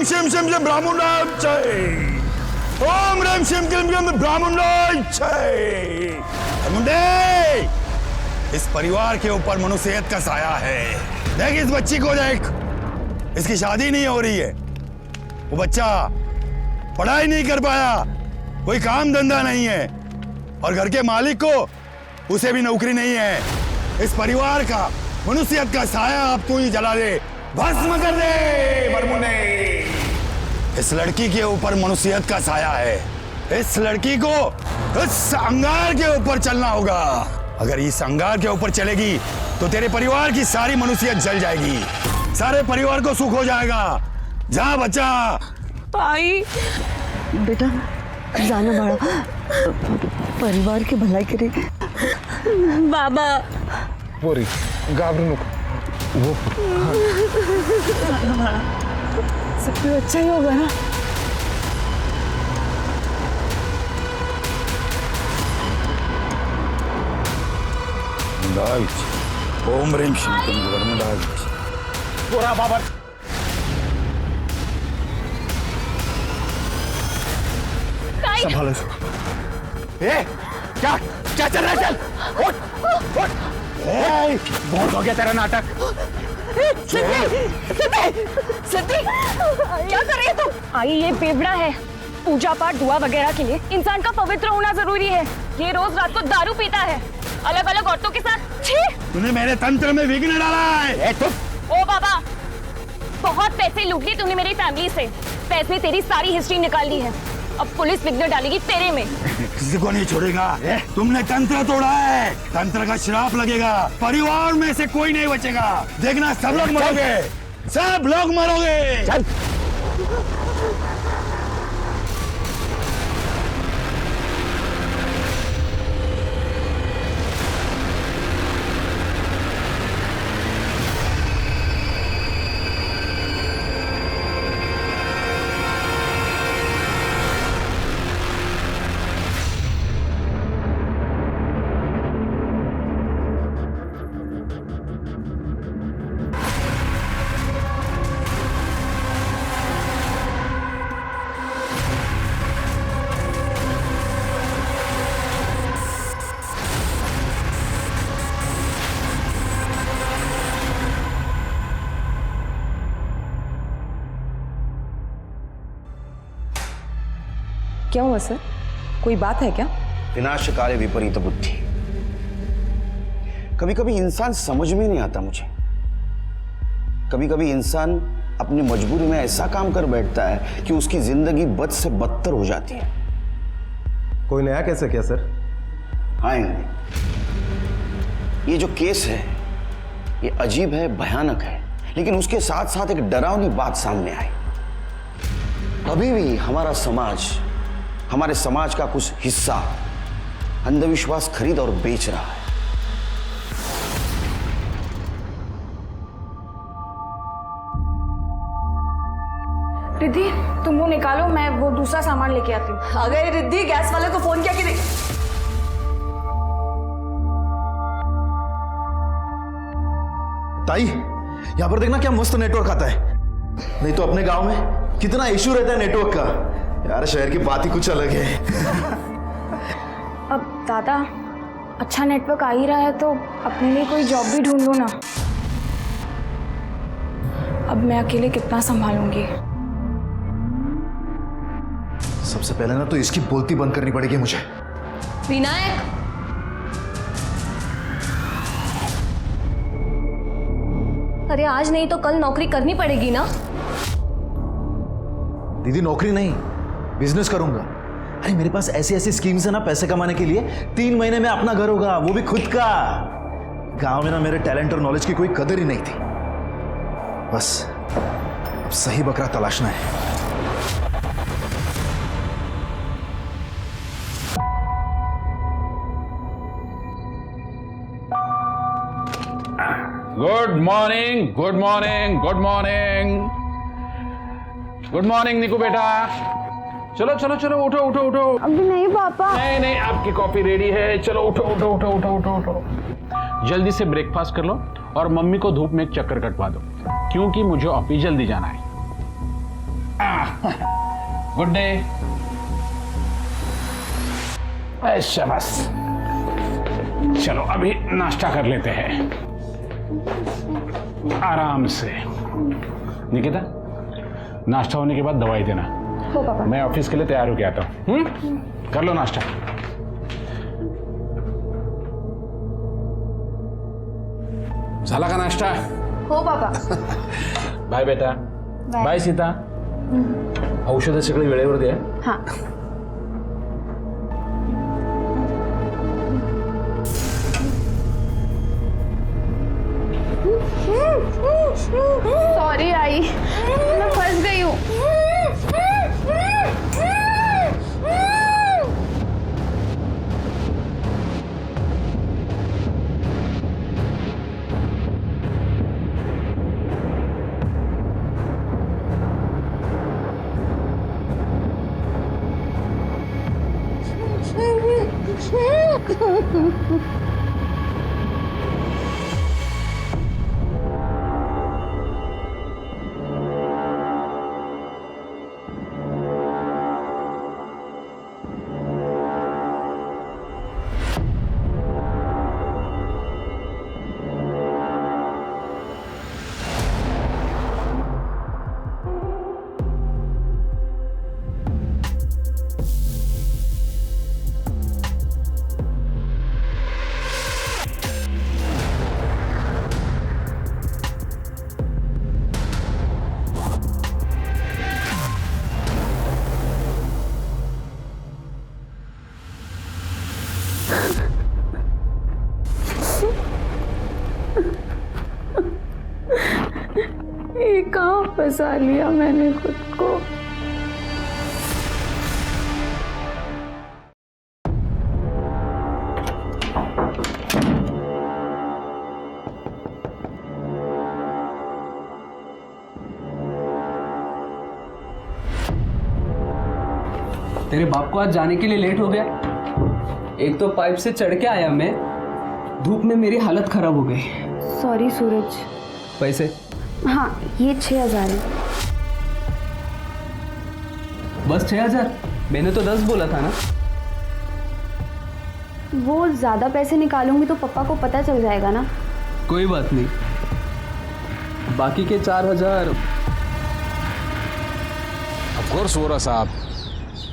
शिम शिम शिम ब्राह्मणाय जय। ओम ह्रीं शिम क्लीं क्लीं ब्राह्मणाय जय। मुंडे, इस परिवार के ऊपर मनुष्यत का साया है। देख इस बच्ची को देख, इसकी शादी नहीं हो रही है। वो बच्चा पढ़ाई नहीं कर पाया, कोई काम धंधा नहीं है, और घर के मालिक को उसे भी नौकरी नहीं है। इस परिवार का मनुष्यत का साया अब तू ही जला दे, भस्म कर दे बरमुने। इस लड़की के ऊपर मनुष्यत का साया है। इस लड़की को इस अंगार के ऊपर चलना होगा। अगर इस अंगार के ऊपर चलेगी तो तेरे परिवार की सारी मनुष्यत जल जाएगी, सारे परिवार को सुख हो जाएगा। जा बच्चा। भाई बेटा जाना बड़ा परिवार की भलाई करे। बाबा पोरी घाबरू नको, वो सब कुछ अच्छा ही होगा ना। ओम ह्रीं शिम क्लीं ब्राह्मणाय जय। पोरा बाबा संभालो इसको। क्या क्या चल रहा है? चल उठ उठ। बहुत हो गया तेरा नाटक। सिद्धि क्या कर रही है तुम? आई ये बेवड़ा है। पूजा पाठ दुआ वगैरह के लिए इंसान का पवित्र होना जरूरी है। ये रोज रात को दारू पीता है अलग अलग औरतों के साथ। छी! तूने मेरे तंत्र में विघ्न डाला है। ओ बाबा, बहुत पैसे लूट लिए तूने मेरी फैमिली से। पैसे तेरी सारी हिस्ट्री निकाल ली है। अब पुलिस विघ्न डालेगी तेरे में। किसी को नहीं छोड़ेगा। तुमने तंत्र तोड़ा है, तंत्र का श्राप लगेगा। परिवार में से कोई नहीं बचेगा। देखना सब लोग मरोगे, सब लोग मरोगे। चल। क्या हुआ सर, कोई बात है क्या? विनाशकाले विपरीत बुद्धि। कभी कभी इंसान समझ में नहीं आता मुझे। कभी कभी इंसान अपनी मजबूरी में ऐसा काम कर बैठता है कि उसकी जिंदगी बद से बदतर हो जाती है। कोई नया कैसे क्या सर? हाँ, ये जो केस है ये अजीब है, भयानक है, लेकिन उसके साथ साथ एक डरावनी बात सामने आई। अभी भी हमारे समाज का कुछ हिस्सा अंधविश्वास खरीद और बेच रहा है। रिद्धि, तुम वो निकालो, मैं वो दूसरा सामान लेके आती हूँ। आ गए रिद्धि, गैस वाले को फोन किया कि नहीं? ताई, यहाँ पर देखना क्या मस्त नेटवर्क आता है। नहीं तो अपने गांव में कितना इशू रहता है नेटवर्क का। यार शहर की बात ही कुछ अलग है। अब दादा, अच्छा नेटवर्क आ ही रहा है तो अपने लिए कोई जॉब भी ढूंढ लो ना। अब मैं अकेले कितना संभालूंगी। सबसे पहले ना तो इसकी बोलती बंद करनी पड़ेगी मुझे। विनायक, अरे आज नहीं तो कल नौकरी करनी पड़ेगी ना। दीदी नौकरी नहीं, बिजनेस करूंगा। अरे मेरे पास ऐसी ऐसी स्कीम्स है ना पैसे कमाने के लिए। 3 महीने में अपना घर होगा, वो भी खुद का। गांव में ना मेरे टैलेंट और नॉलेज की कोई कदर ही नहीं थी। बस अब सही बकरा तलाशना है। Good morning, good morning, good morning, good morning Niku बेटा। चलो चलो चलो, उठो उठो उठो। अभी नहीं पापा। नहीं नहीं, आपकी कॉफी रेडी है। चलो उठो उठो उठो उठो उठो उठो। जल्दी से ब्रेकफास्ट कर लो और मम्मी को धूप में एक चक्कर कटवा दो, क्योंकि मुझे ऑफिस जल्दी जाना है। Good day. ऐसा बस, चलो अभी नाश्ता कर लेते हैं आराम से। निकिता, नाश्ता होने के बाद दवाई देना। हो पापा। मैं ऑफिस के लिए तैयार होके आता हूँ। कर लो नाश्ता। झाला का नाश्ता? हो पापा। बाय बेटा। बाय सीता। औषध सगळे वेळेवर द्या। हाँ। सॉरी आई, मैं फंस गई हूँ। ये कहाँ फंसा लिया मैंने खुद को। तेरे बाप को आज जाने के लिए लेट हो गया। एक तो पाइप से चढ़ के आया मैं, धूप में मेरी हालत खराब हो गई। सॉरी सूरज। पैसे? हाँ, ये 6,000 है। बस 6,000? मैंने तो 10 बोला था ना। वो ज़्यादा पैसे निकालूंगी तो पापा को पता चल जाएगा ना। कोई बात नहीं, बाकी के 4,000। ऑफ कोर्स वोरा साहब,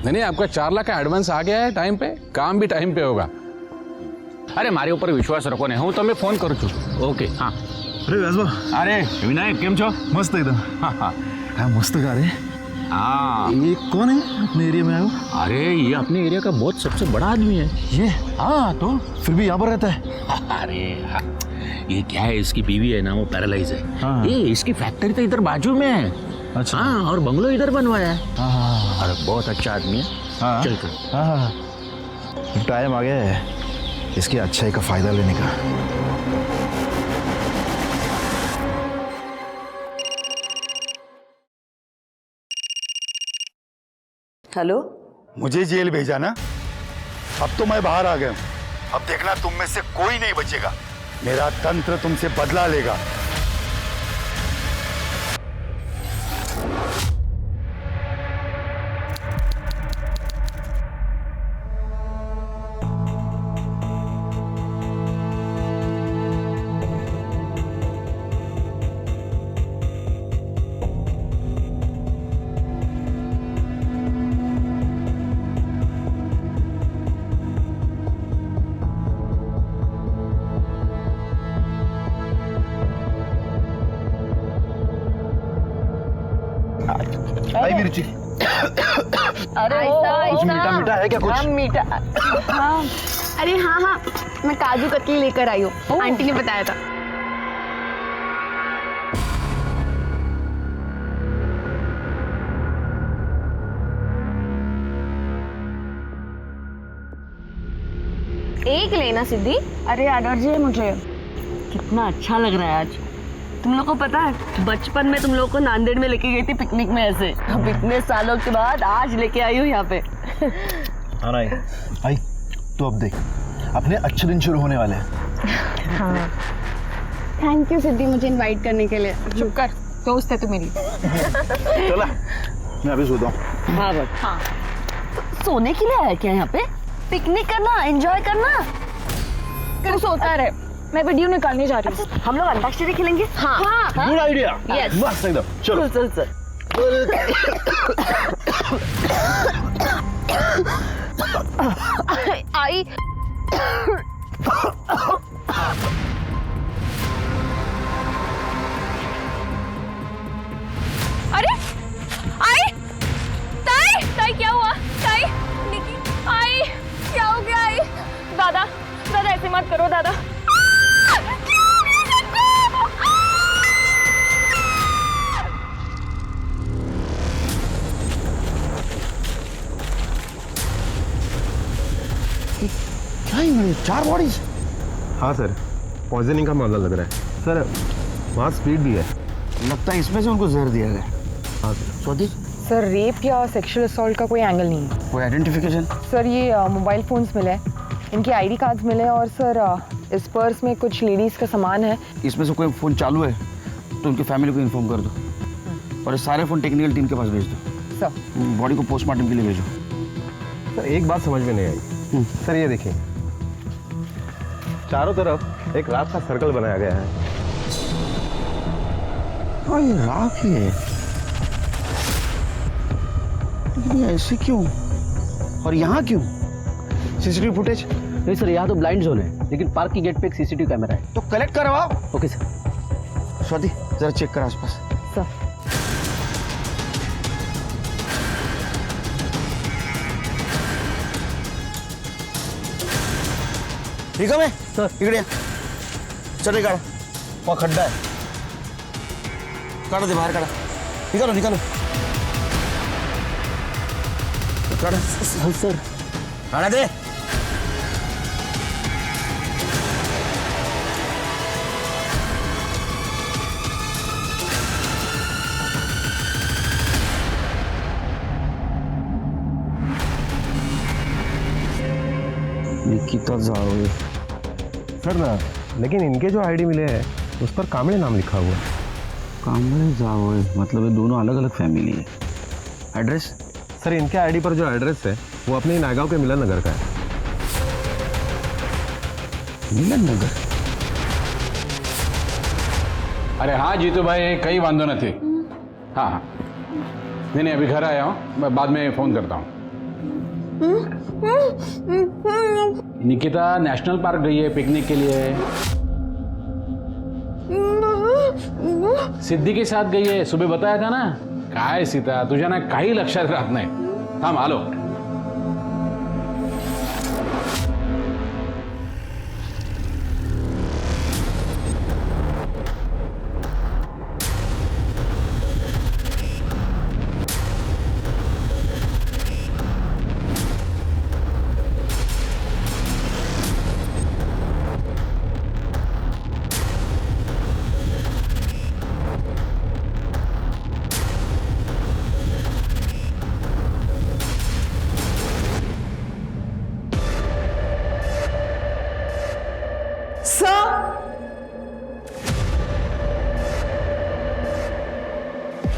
नहीं आपका 4 लाख का एडवांस आ गया है टाइम पे, काम भी टाइम पे होगा। अरे मारे ऊपर विश्वास रखो ने, હું તમને ફોન કરું છું। ઓકે હા। अरे व्यासबा, अरे विनायक केम છો? मस्त एकदम। हाँ हाँ हाँ मस्त गा रहे। हाँ। ये कौन है अपने एरिया में आया हो? अरे ये अपने एरिया का बहुत सबसे बड़ा आदमी है ये हाँ। तो फिर भी यहाँ पर रहता है? अरे हाँ, ये क्या है, इसकी बीवी है ना वो पैरालाइज है। हाँ। ये इसकी फैक्ट्री तो इधर बाजू में है। अच्छा। हाँ, और बंगलो इधर बनवाया है। हाँ अरे बहुत अच्छा आदमी है। हाँ चल चल। हाँ, टाइम आ गया है इसकी अच्छाई का फायदा लेने का। हेलो, मुझे जेल भेजा ना, अब तो मैं बाहर आ गया हूं। अब देखना तुम में से कोई नहीं बचेगा। मेरा तंत्र तुमसे बदला लेगा। आई मिर्ची। अरे कुछ मीठा मीठा है क्या कुछ? हाँ मीठा। हाँ अरे हाँ हाँ, मैं काजू कतली लेकर आई हूँ, आंटी ने बताया था। एक लेना सिद्धि। अरे एलर्जी है मुझे। कितना अच्छा लग रहा है आज। तुम लोग को पता है, बचपन में तुम लोग को नांदेड़ में लेके गई थी पिकनिक में ऐसे। अब इतने सालों के बाद आज लेके आई हूँ यहाँ पे। हाँ आई आई, तो अब देख अपने अच्छे दिन शुरू होने वाले हैं। हाँ थैंक यू सिद्धि मुझे इनवाइट करने के लिए। चुप कर, दोस्त है तू मेरी। चला मैं अभी सोता हूँ। हाँ बट हाँ सोने के लिए आया क्या यहाँ पे? पिकनिक करना, एंजॉय करना। तू सोता रहे, मैं वीडियो निकालने जा रही हूँ। हम लोग अंताक्षरी खेलेंगे। हाँ हाँ गुड आइडिया। Yes. मस्त एकदम। चलो चल चल आई अरे आई ताई ताई क्या हुआ ताई निकी आई क्या हो गया आई दादा दादा ऐसे मत करो दादा क्या ये 4 बॉडीज? हाँ सर, पॉइजनिंग का मामला लग रहा है सर। वहाँ स्पीड भी है। लगता है इसमें से उनको जहर दिया गया। हाँ सर। स्वाति, सर रेप या सेक्सुअल असॉल्ट का कोई एंगल नहीं है कोई आइडेंटिफिकेशन? सर। ये मोबाइल फोन्स मिले, इनके आईडी कार्ड्स मिले और सर इस पर्स में कुछ लेडीज़ का सामान है। इसमें से कोई फ़ोन चालू है तो उनकी फैमिली को इन्फॉर्म कर दो और ये सारे फ़ोन टेक्निकल टीम के पास भेज दो। सर बॉडी को पोस्टमार्टम के लिए भेजो। सर एक बात समझ में नहीं आई सर, ये देखिए चारों तरफ एक रात का सर्कल बनाया गया है। हाँ ये राख ही है, लेकिन ये ऐसे क्यों और यहाँ क्यों? CCTV footage? नहीं सर, यहाँ तो ब्लाइंड जोन है, लेकिन पार्क की गेट पे एक सीसीटीवी कैमरा है। तो कलेक्ट करवाओ। Okay sir. स्वाति जरा चेक कर आसपास। सर ठीक है मैं सर इकड़े चले काढ़, वहाँ खड्डा है, काढ़ दे बाहर, काढ़ा निकालो निकालो काढ़ सर काढ़ा दे। निकिता जाओ सर ना, लेकिन इनके जो आईडी मिले हैं उस पर कांबळे नाम लिखा हुआ है। कांबळे जाओ मतलब ये दोनों अलग अलग फैमिली है। एड्रेस? सर इनके आईडी पर जो एड्रेस है वो अपने नागांव के मिलन नगर का है। मिलन नगर? अरे हाँ जीतू भाई, कई वांदो न थी। हाँ हाँ नहीं अभी घर आया हूँ, मैं बाद में फ़ोन करता हूँ। निकिता नेशनल पार्क गई है पिकनिक के लिए, सिद्धी के साथ गई है, सुबह बताया था ना। काय सीता तुझ्या ना काही लक्षात राहत नाही। थांब आलो।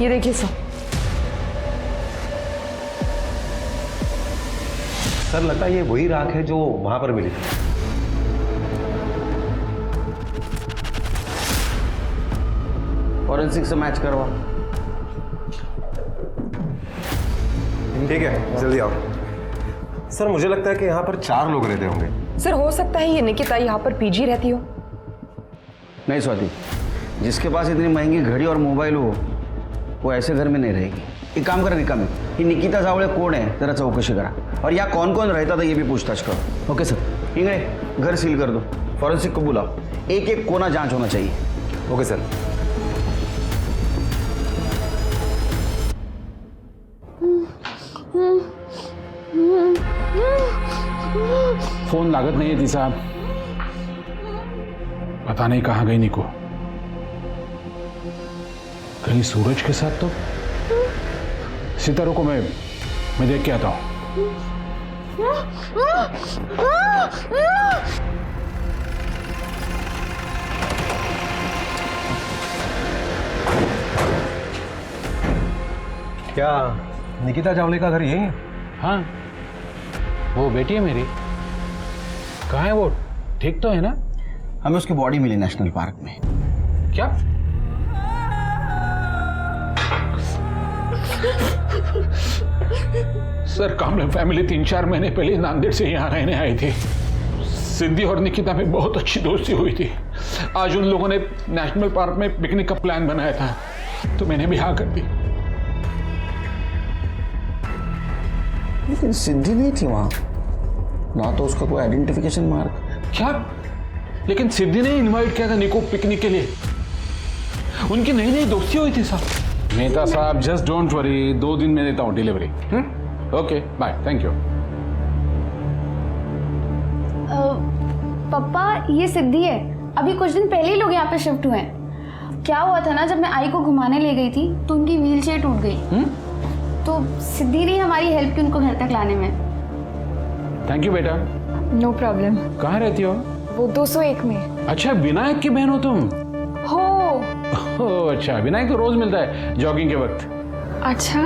ये देखिए सर। सर लगता है ये वही राख है जो वहां पर मिली थी। फॉरेंसिक से मैच करवा। ठीक है जल्दी आओ। सर मुझे लगता है कि यहाँ पर 4 लोग रहते होंगे। सर हो सकता है ये निकिता यहाँ पर पीजी रहती हो। नहीं स्वाति, जिसके पास इतनी महंगी घड़ी और मोबाइल हो वो ऐसे घर में नहीं रहेगी। एक काम करा निकामी, ये निकिता जावळे कोण है जरा चौकशी करा और यहाँ कौन कौन रहता था ये भी पूछताछ करो। Okay sir. इंगड़े घर सील कर दो, फॉरेंसिक को बुलाओ, एक एक कोना जांच होना चाहिए। Okay sir. फोन लागत नहीं है तिचा, पता नहीं कहाँ गई निको। कहीं सूरज के साथ तो। सितारों को मैं देख के आता हूं। क्या निकिता चावले का घर यही है? हाँ, वो बेटी है मेरी। कहाँ है वो? ठीक तो है ना? हमें उसकी बॉडी मिली नेशनल पार्क में। क्या? सर, कामले फैमिली 3-4 महीने पहले नांदेड़ से यहाँ रहने आई थी। सिद्धि और निकिता में बहुत अच्छी दोस्ती हुई थी। आज उन लोगों ने नेशनल पार्क में पिकनिक का प्लान बनाया था, तो मैंने भी हाँ कर दी। लेकिन सिद्धि नहीं थी वहां, ना तो उसका कोई आइडेंटिफिकेशन मार्क। क्या? लेकिन सिद्धि ने इनवाइट किया था निको पिकनिक के लिए। उनकी नई नई दोस्ती हुई थी साहब। मेहता साहब, जस्ट डोंट वरी, 2 दिन में देता हूँ delivery. Okay, bye, thank you. पापा, ये सिद्धि है। अभी कुछ दिन पहले ही लोग यहाँ पे शिफ्ट हुए हैं। क्या हुआ था ना, जब मैं आई को घुमाने ले गई थी तो उनकी व्हील चेयर टूट गई। तो सिद्धि ने हमारी हेल्प की उनको घर तक लाने में। थैंक यू बेटा। No problem. कहाँ रहती हो? वो 201 में। अच्छा, विनायक की बहन हो तुम? हो। ओह अच्छा, विनायक तो रोज मिलता है जॉगिंग के वक्त। अच्छा।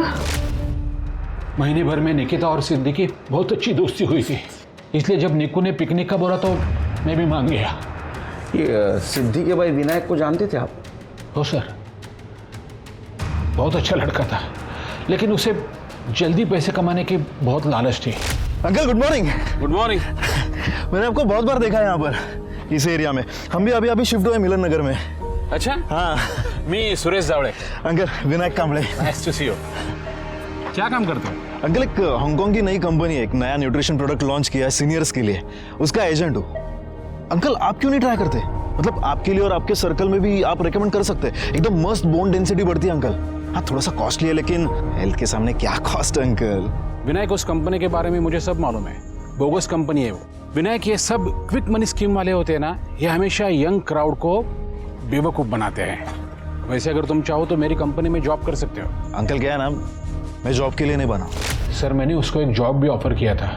महीने भर में निकिता और सिद्धि की बहुत अच्छी दोस्ती हुई थी, इसलिए जब निकू ने पिकनिक का बोला तो मैं भी मान गया। ये सिद्धि के भाई विनायक को जानते थे आप? हो सर, बहुत अच्छा लड़का था, लेकिन उसे जल्दी पैसे कमाने की बहुत लालच थी। Uncle good morning. Good morning. मैंने आपको बहुत बार देखा है यहाँ पर, इस एरिया में। हम भी अभी शिफ्ट हुए मिलन नगर में। अच्छा? हाँ। मी Suresh Javade. Uncle Vinayak Kamble. Nice to see you. क्या काम करते हो? अंकल, एक हांगकांग की नई कंपनी है, एक नया न्यूट्रिशन प्रोडक्ट लॉन्च किया है सीनियर्स के लिए, उसका एजेंट हूँ। अंकल आप क्यों नहीं ट्राई करते? मतलब आपके लिए और आपके सर्कल में भी आप रेकमेंड कर सकते हैं। एकदम मस्त बोन डेंसिटी बढ़ती है अंकल। हाँ, थोड़ा सा कॉस्टली है, लेकिन हेल्थ के सामने क्या कॉस्ट अंकल। विनायक, उस कंपनी के बारे में मुझे सब मालूम है। बोगस कंपनी है वो। विनायक, ये सब क्विक मनी स्कीम वाले होते हैं ना, ये हमेशा यंग क्राउड को बेवकूफ बनाते हैं। वैसे अगर तुम चाहो तो मेरी कंपनी में जॉब कर सकते हो। अंकल क्या है ना, मैं जॉब के लिए नहीं बना। सर, मैंने उसको एक जॉब भी ऑफर किया था,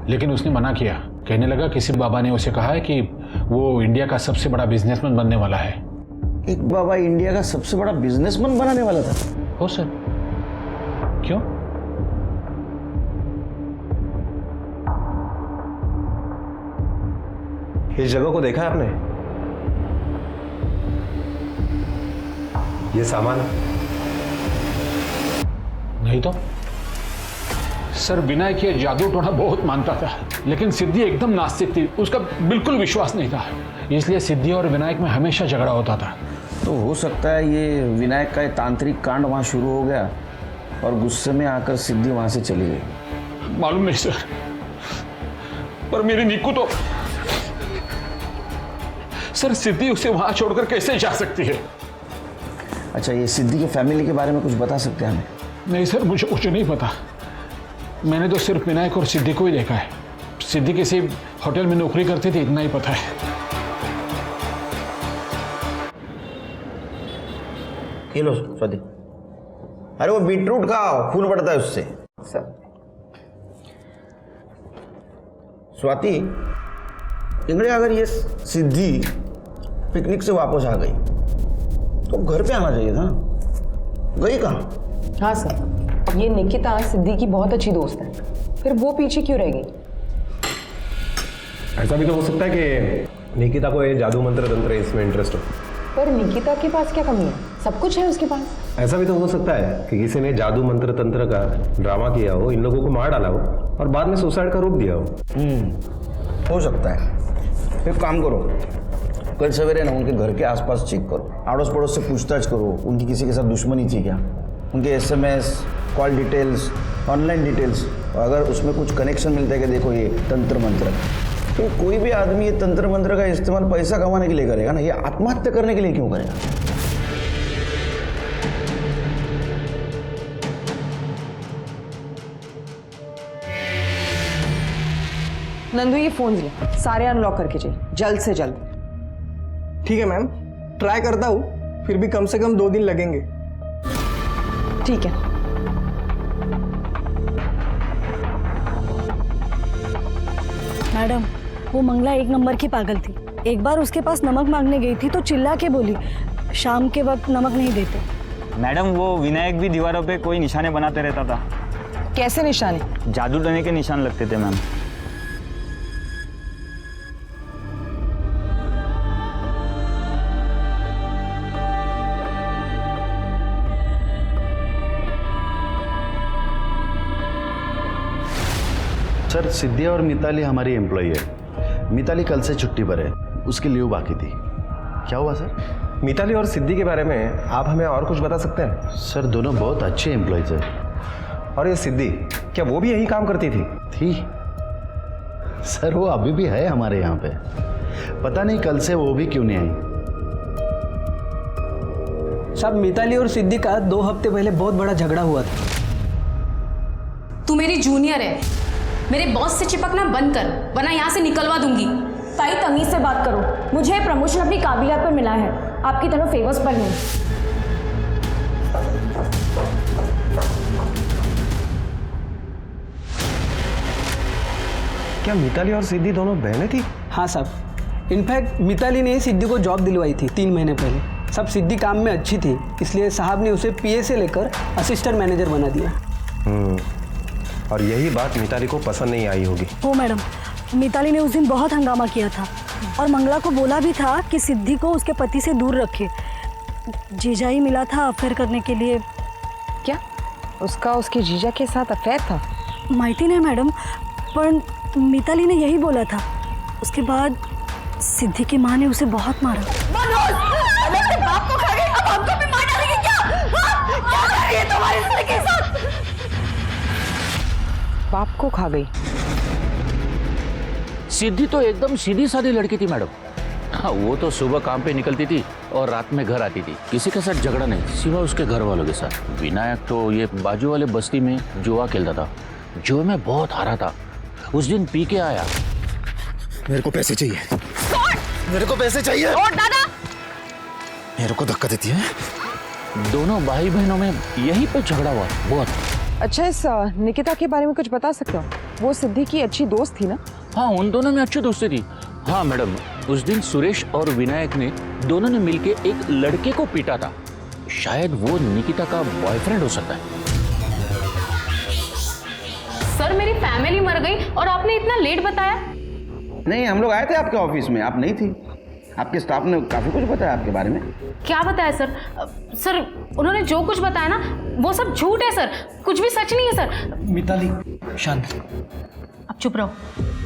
लेकिन उसने मना किया। कहने लगा किसी बाबा ने उसे कहा है कि वो इंडिया का सबसे बड़ा बिजनेसमैन बनने वाला है। एक बाबा इंडिया का सबसे बड़ा बिजनेसमैन बनाने वाला था? हो सर। क्यों? इस जगह को देखा है आपने? ये सामान नहीं तो सर, विनायक ये जादू टोना बहुत मानता था, लेकिन सिद्धि एकदम नास्तिक थी, उसका बिल्कुल विश्वास नहीं था। इसलिए सिद्धि और विनायक में हमेशा झगड़ा होता था। तो हो सकता है ये विनायक का तांत्रिक कांड वहां शुरू हो गया और गुस्से में आकर सिद्धि वहां से चली गई। मालूम नहीं सर, पर मेरी निक्कू तो। सर, सिद्धि उसे वहां छोड़कर कैसे जा सकती है? अच्छा, ये सिद्धि की फैमिली के बारे में कुछ बता सकते हैं हमें? नहीं सर, मुझे कुछ नहीं पता। मैंने तो सिर्फ विनायक और सिद्धि को ही देखा है। सिद्धि किसी होटल में नौकरी करती थी, इतना ही पता है। लो स्वाति। अरे वो बीटरूट का खून बढ़ता है उससे। सर। स्वाति, इंगड़े, अगर ये सिद्धि पिकनिक से वापस आ गई तो घर पे आना चाहिए था। गई कहाँ? हाँ सर, ये निकिता सिद्धि की बहुत अच्छी दोस्त है, फिर वो पीछे क्यों रह गई? ऐसा भी तो हो सकता है कि निकिता को ये जादू मंत्र तंत्र इसमें इंटरेस्ट हो। पर निकिता के पास क्या कमी है? सब कुछ है उसके पास। ऐसा भी तो हो सकता है कि किसी ने जादू मंत्र तंत्र का ड्रामा किया हो, इन लोगों को मार डाला हो और बाद में सुसाइड का रूप दिया हो। हो सकता है। फिर काम करो, कल सवेरे ना उनके घर के आसपास चेक करो, आड़ोस पड़ोस से पूछताछ करो, उनकी किसी के साथ दुश्मनी थी क्या, उनके SMS, call details, online details, और अगर उसमें कुछ कनेक्शन मिलता है कि देखो ये तंत्र मंत्र, तो कोई भी आदमी ये तंत्र मंत्र का इस्तेमाल पैसा कमाने के लिए करेगा ना, ये आत्महत्या करने के लिए क्यों करेगा? नंदू, ये फोन ले, सारे अनलॉक करके चाहिए, जल्द से जल्द। ठीक है मैम, ट्राई करता हूँ, फिर भी कम से कम 2 दिन लगेंगे। ठीक है। मैडम, वो मंगला 1 नंबर की पागल थी। एक बार उसके पास नमक मांगने गई थी तो चिल्ला के बोली शाम के वक्त नमक नहीं देते। मैडम वो विनायक भी दीवारों पे कोई निशाने बनाते रहता था। कैसे निशाने? जादू टोने के निशान लगते थे मैम। सर सिद्धि और मिताली हमारी एम्प्लॉई है। मिताली कल से छुट्टी पर है, उसकी लीव बाकी थी। क्या हुआ सर? मिताली और सिद्धि के बारे में आप हमें और कुछ बता सकते हैं? सर दोनों बहुत अच्छे एम्प्लॉयज है। और ये सिद्धि, क्या वो भी यही काम करती थी? सर वो अभी भी है हमारे यहाँ पे, पता नहीं कल से वो भी क्यों नहीं आई। साहब मिताली और सिद्धि का 2 हफ्ते पहले बहुत बड़ा झगड़ा हुआ था। तू मेरी जूनियर है, मेरे बॉस से चिपकना बंद कर वरना यहाँ से निकलवा दूंगी। ताई तमीज से बात करो, मुझे प्रमोशन अपनी काबिलियत पर मिला है, आपकी तरह फेवर्स पर नहीं। क्या मिताली और सिद्धि दोनों बहनें थी? हाँ साहब, इनफैक्ट मिताली ने सिद्धि को जॉब दिलवाई थी 3 महीने पहले। सब सिद्धि काम में अच्छी थी, इसलिए साहब ने उसे पीए से लेकर असिस्टेंट मैनेजर बना दिया। और यही बात मिताली को पसंद नहीं आई होगी। ओ मैडम, मिताली ने उस दिन बहुत हंगामा किया था और मंगला को बोला भी था कि सिद्धि को उसके पति से दूर रखे। जीजा ही मिला था अफेयर करने के लिए। क्या उसका उसके जीजा के साथ अफेयर था? माहिती नहीं मैडम, पर मिताली ने यही बोला था। उसके बाद सिद्धि की माँ ने उसे बहुत मारा। बाप को खा गई, अब हमको भी मार डालेगी क्या? क्या कर रही है तुम्हारी लड़की के साथ? बाप को खा गई? सिद्धि तो एकदम सीधी सादी लड़की थी मैडम। हाँ, वो तो सुबह काम पे निकलती थी और रात में घर आती थी। किसी के साथ झगड़ा नहीं, सिवा उसके घर वालों के साथ। विनायक तो ये बाजू वाले बस्ती में जुआ खेलता था, जुए में बहुत हारा था। उस दिन पी के आया। मेरे को पैसे चाहिए, मेरे को पैसे चाहिए। और दादा मेरे को धक्का देती है। दोनों भाई बहनों में यही पे झगड़ा हुआ बहुत। अच्छा, इस निकिता के बारे में कुछ बता सकते हो? वो सिद्धि की अच्छी दोस्त थी ना? हाँ, उन दोनों में अच्छी दोस्ती थी। हाँ मैडम, उस दिन सुरेश और विनायक ने दोनों ने मिलके एक लड़के को पीटा था। शायद वो निकिता का बॉयफ्रेंड हो सकता है। सर मेरी फैमिली मर गई और आपने इतना लेट बताया? नहीं, हम लोग आए थे आपके ऑफिस में, आप नहीं थी। आपके स्टाफ ने काफी कुछ बताया आपके बारे में। क्या बताया सर? सर उन्होंने जो कुछ बताया ना वो सब झूठ है सर, कुछ भी सच नहीं है सर। मिताली शांत, अब चुप रहो।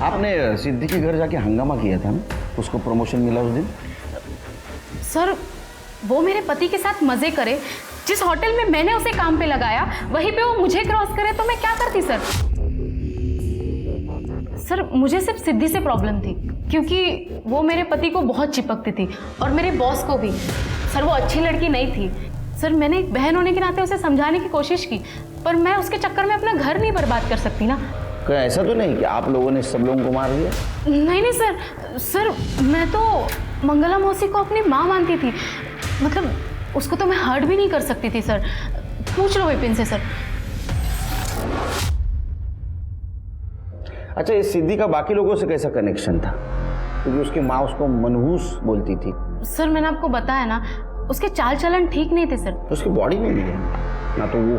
आपने सिद्धि के घर जाके हंगामा किया था ना, उसको प्रमोशन मिला उस दिन। सर वो मेरे पति के साथ मजे करे, जिस होटल में मैंने उसे काम पे लगाया वहीं पे वो मुझे क्रॉस करे तो मैं क्या करती सर? सर मुझे सिर्फ सिद्धि से प्रॉब्लम थी क्योंकि वो मेरे पति को बहुत चिपकती थी और मेरे बॉस को भी। सर वो अच्छी लड़की नहीं थी सर, मैंने एक बहन होने के नाते उसे समझाने की कोशिश की, पर मैं उसके चक्कर में अपना घर नहीं बर्बाद कर सकती ना। कोई ऐसा तो नहीं कि आप लोगों ने सब लोगों को मार दिया? नहीं नहीं सर, सर मैं तो मंगला मौसी को अपनी माँ मानती थी, मतलब उसको तो मैं हर्ट भी नहीं कर सकती थी सर। पूछ लो विपिन से सर। अच्छा, इस सिद्धि का बाकी लोगों से कैसा कनेक्शन था? क्योंकि उसकी माँ उसको मनहूस बोलती थी। सर मैंने आपको बताया ना, उसके चाल चलन ठीक नहीं थे सर। तो उसकी बॉडी में भी है ना, तो वो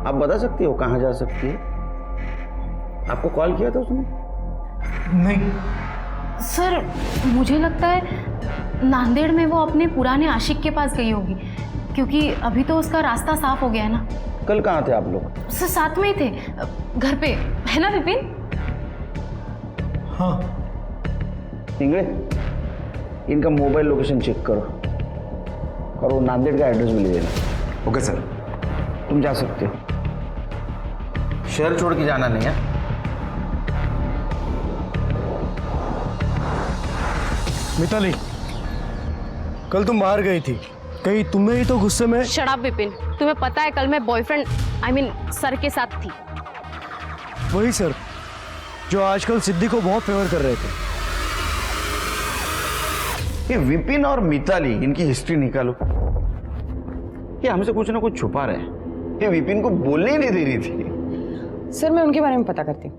आप बता सकती हो कहाँ जा सकती है? आपको कॉल किया था उसने? नहीं सर, मुझे लगता है नांदेड़ में वो अपने पुराने आशिक के पास गई होगी, क्योंकि अभी तो उसका रास्ता साफ हो गया है ना। कल कहाँ थे आप लोग? सर साथ में ही थे, घर पे, है ना विपिन? हाँ। इंगड़े, इनका मोबाइल लोकेशन चेक करो और वो नांदेड़ का एड्रेस भी ले देना। Okay sir. तुम जा सकते हो, शहर छोड़ के जाना नहीं है। मिताली, कल तुम बाहर गई थी, कहीं तुम्हें ही तो गुस्से में। शराब विपिन, तुम्हें पता है कल मैं बॉयफ्रेंड सर के साथ थी। वही सर जो आजकल सिद्धि को बहुत फेवर कर रहे थे। ये विपिन और मिताली, इनकी हिस्ट्री निकालो। ये हमसे कुछ ना कुछ छुपा रहे हैं। ये विपिन को बोलने ही नहीं दे रही थी। सर मैं उनके बारे में पता करती हूँ।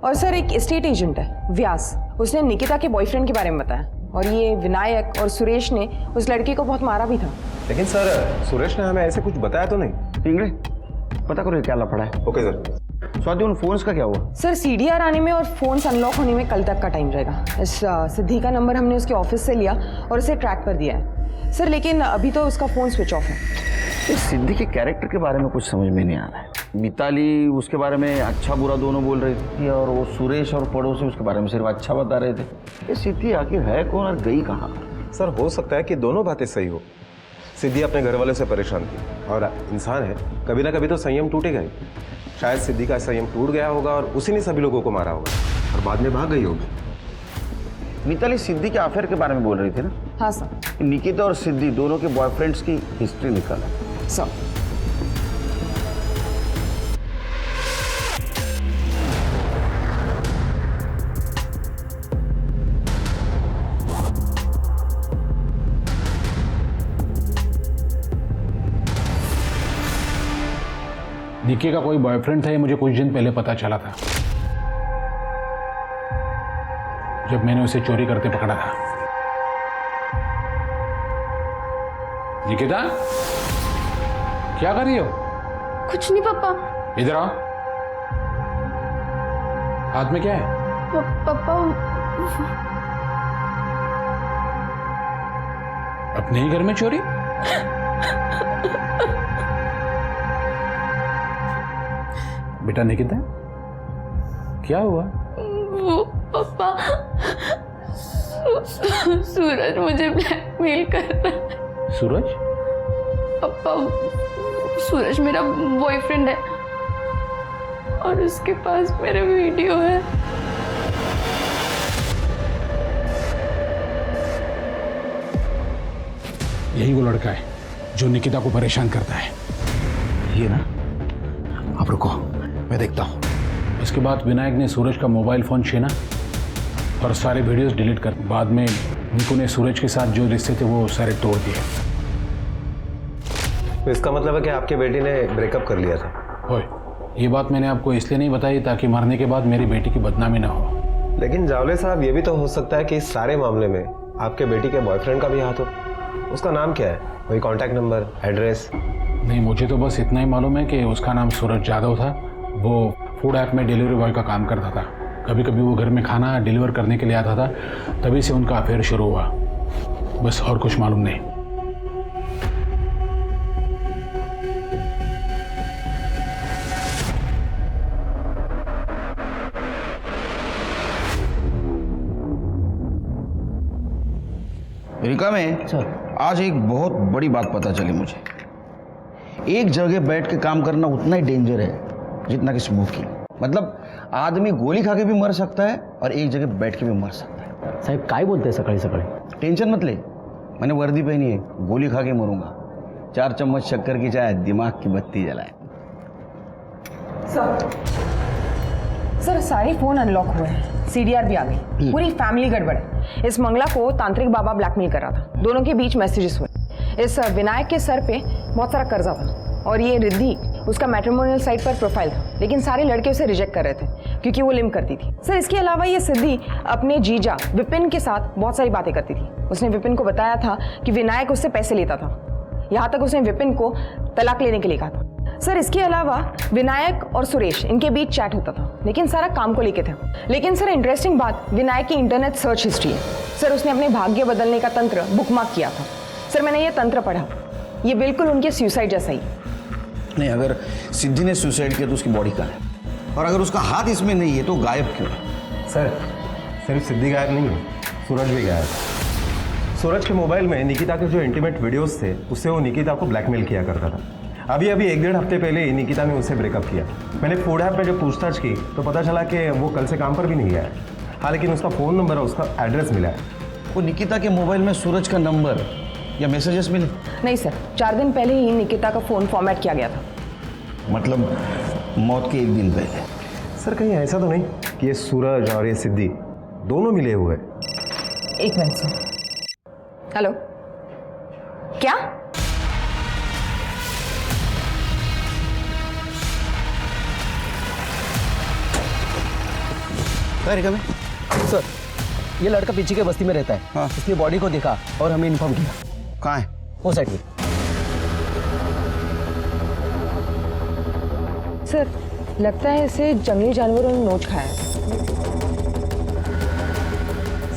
और सर एक एस्टेट एजेंट है व्यास, उसने निकिता के बॉयफ्रेंड के बारे में बताया, और ये विनायक और सुरेश ने उस लड़के को बहुत मारा भी था। लेकिन सर सुरेश ने हमें ऐसे कुछ बताया तो नहीं। पिंगड़े पता करो ये क्या लफड़ा है। Okay sir. स्वाति उन फोन्स का क्या हुआ? सर सीडीआर आने में और फोन्स अनलॉक होने में कल तक का टाइम रहेगा। इस सिद्धि का नंबर हमने उसके ऑफिस से लिया और उसे ट्रैक कर दिया है सर, लेकिन अभी तो उसका फ़ोन स्विच ऑफ है। इस सिद्धि के कैरेक्टर के बारे में कुछ समझ में नहीं आ रहा है। मिताली उसके बारे में अच्छा बुरा दोनों बोल रही थी और वो सुरेश और पड़ोसी उसके बारे में सिर्फ अच्छा बता रहे थे। ये सिद्धि आखिर है कौन और गई कहाँ? सर हो सकता है कि दोनों बातें सही हो। सिद्धि अपने घर वालों से परेशान थी और इंसान है, कभी ना कभी तो संयम टूटेगा ही। शायद सिद्धि का संयम टूट गया होगा और उसी ने सभी लोगों को मारा होगा और बाद में भाग गई होगी। मिताली सिद्धि के अफेयर के बारे में बोल रही थी ना? हाँ सर। निकिता और सिद्धि दोनों के बॉयफ्रेंड्स की हिस्ट्री निकाला सर। निकी का कोई बॉयफ्रेंड था ये मुझे कुछ दिन पहले पता चला था, जब मैंने उसे चोरी करते पकड़ा था। निकिता क्या कर रही हो? कुछ नहीं पापा। इधर आओ। हाथ में क्या है? पापा अपने ही घर में चोरी? बेटा निकिता क्या हुआ? वो पापा सूरज मुझे ब्लैकमेल कर रहा है। सूरज? पापा सूरज मेरा बॉयफ्रेंड है और उसके पास मेरा वीडियो है। यही वो लड़का है जो निकिता को परेशान करता है। ये ना, आप रुको मैं देखता हूँ। इसके बाद विनायक ने सूरज का मोबाइल फोन छीना और सारे वीडियोस डिलीट कर, बाद में निकू ने सूरज के साथ जो रिश्ते थे वो सारे तोड़ दिए। तो इसका मतलब है कि आपके बेटे ने ब्रेकअप कर लिया था? ओए, ये बात मैंने आपको इसलिए नहीं बताई ताकि मरने के बाद मेरी बेटी की बदनामी ना हो। लेकिन जावले साहब, ये भी तो हो सकता है कि इस सारे मामले में आपके बेटी के बॉयफ्रेंड का भी हाथ हो। उसका नाम क्या है? कोई कॉन्टैक्ट नंबर, एड्रेस? नहीं, मुझे तो बस इतना ही मालूम है कि उसका नाम सूरज यादव था। वो फूड ऐप में डिलीवरी बॉय का काम करता था। कभी कभी वो घर में खाना डिलीवर करने के लिए आता था, तभी से उनका अफेयर शुरू हुआ। बस और कुछ मालूम नहीं। अमेरिका में सर आज एक बहुत बड़ी बात पता चली मुझे। एक जगह बैठ के काम करना उतना ही डेंजर है जितना कि स्मोकिंग। मतलब आदमी गोली खा के भी मर सकता है और एक जगह बैठ के भी मर सकता है। साहब काय बोलते हैं सकाळी सकाळी? टेंशन मत ले, मैंने वर्दी पहनी है, गोली खा के मरूंगा। 4 चम्मच शक्कर की चाय दिमाग की बत्ती जलाए। सर सारे फोन अनलॉक हुए हैं, सीडीआर भी आ गई, पूरी फैमिली गड़बड़ है। इस मंगला को तांत्रिक बाबा ब्लैकमेल कर रहा था, दोनों के बीच मैसेजेस हुए। इस विनायक के सर पे बहुत सारा कर्जा था और ये रिद्धि उसका मैट्रिमोनियल साइट पर प्रोफाइल था, लेकिन सारे लड़के उसे रिजेक्ट कर रहे थे क्योंकि वो लिम करती थी। सर इसके अलावा ये सिद्धि अपने जीजा विपिन के साथ बहुत सारी बातें करती थी। उसने विपिन को बताया था कि विनायक उससे पैसे लेता था, यहाँ तक उसने विपिन को तलाक लेने के लिए कहा था। सर इसके अलावा विनायक और सुरेश इनके बीच चैट होता था, लेकिन सारा काम को लेके था। लेकिन सर इंटरेस्टिंग बात विनायक की इंटरनेट सर्च हिस्ट्री है। सर उसने अपने भाग्य बदलने का तंत्र बुकमार्क किया था। सर मैंने ये तंत्र पढ़ा, ये बिल्कुल उनके सुसाइड जैसा ही। नहीं, अगर सिद्धि ने सुसाइड किया तो उसकी बॉडी कहाँ है? और अगर उसका हाथ इसमें नहीं है तो गायब क्यों है? सर सिर्फ सिद्धि गायब नहीं है, सूरज भी गायब है। सूरज के मोबाइल में निकिता के जो इंटीमेट वीडियोस थे उससे वो निकिता को ब्लैकमेल किया करता था। अभी 1-1.5 हफ्ते पहले निकिता ने उससे ब्रेकअप किया। मैंने फूड ऐप में जब पूछताछ की तो पता चला कि वो कल से काम पर भी नहीं गया है। हाँ, लेकिन उसका फ़ोन नंबर और उसका एड्रेस मिला है। वो निकिता के मोबाइल में सूरज का नंबर या मैसेजेस मिले? नहीं सर, 4 दिन पहले ही निकिता का फ़ोन फॉर्मेट किया गया था। मतलब मौत के 1 दिन पहले? सर कहीं ऐसा तो नहीं कि ये सूरज और ये सिद्धि दोनों मिले हुए? एक मिनट सर। हेलो, क्या? सर ये लड़का पीछे के बस्ती में रहता है। हाँ। इसने बॉडी को देखा और हमें इन्फॉर्म किया। कहाँ है? वो साइड में। सर लगता है इसे जंगली जानवरों ने नोच खाया है।